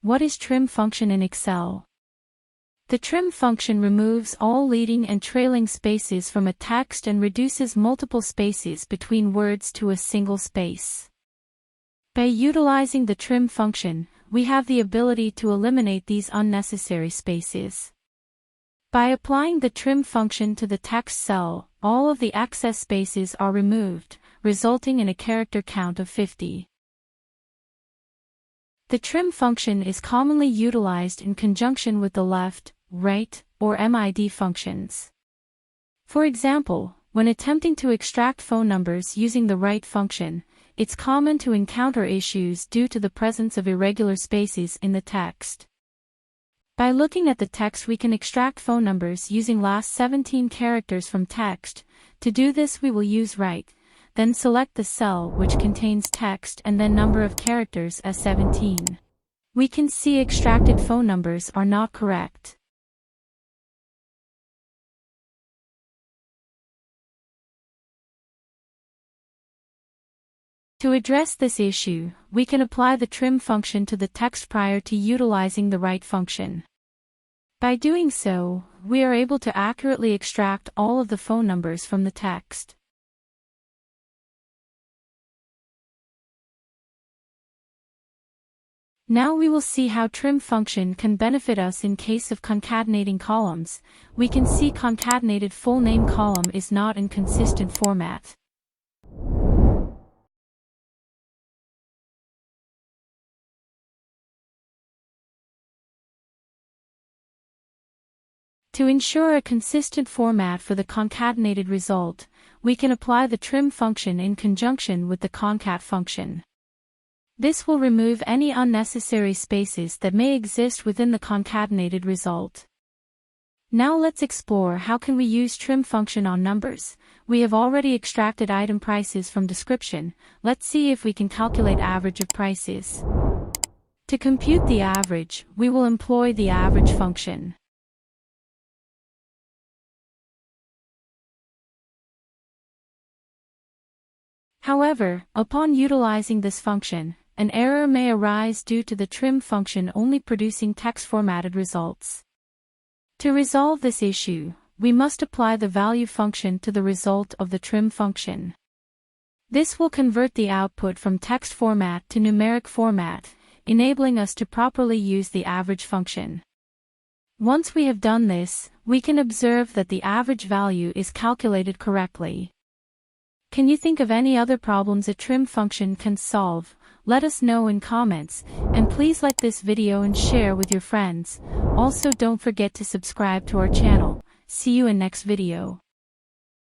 What is trim function in Excel? The trim function removes all leading and trailing spaces from a text and reduces multiple spaces between words to a single space. By utilizing the trim function, we have the ability to eliminate these unnecessary spaces. By applying the trim function to the text cell, all of the excess spaces are removed, resulting in a character count of 50. The trim function is commonly utilized in conjunction with the left, right, or MID functions. For example, when attempting to extract phone numbers using the right function, it's common to encounter issues due to the presence of irregular spaces in the text. By looking at the text, we can extract phone numbers using last 17 characters from text. To do this, we will use right, then select the cell which contains text and then number of characters as 17. We can see extracted phone numbers are not correct. To address this issue, we can apply the trim function to the text prior to utilizing the right function. By doing so, we are able to accurately extract all of the phone numbers from the text. Now we will see how trim function can benefit us in case of concatenating columns. We can see concatenated full name column is not in consistent format. To ensure a consistent format for the concatenated result, we can apply the trim function in conjunction with the CONCAT function. This will remove any unnecessary spaces that may exist within the concatenated result. Now let's explore how can we use trim function on numbers. We have already extracted item prices from description. Let's see if we can calculate average of prices. To compute the average, we will employ the average function. However, upon utilizing this function, an error may arise due to the trim function only producing text-formatted results. To resolve this issue, we must apply the value function to the result of the trim function. This will convert the output from text format to numeric format, enabling us to properly use the average function. Once we have done this, we can observe that the average value is calculated correctly. Can you think of any other problems a trim function can solve? Let us know in comments, and please like this video and share with your friends. Also, don't forget to subscribe to our channel. See you in next video.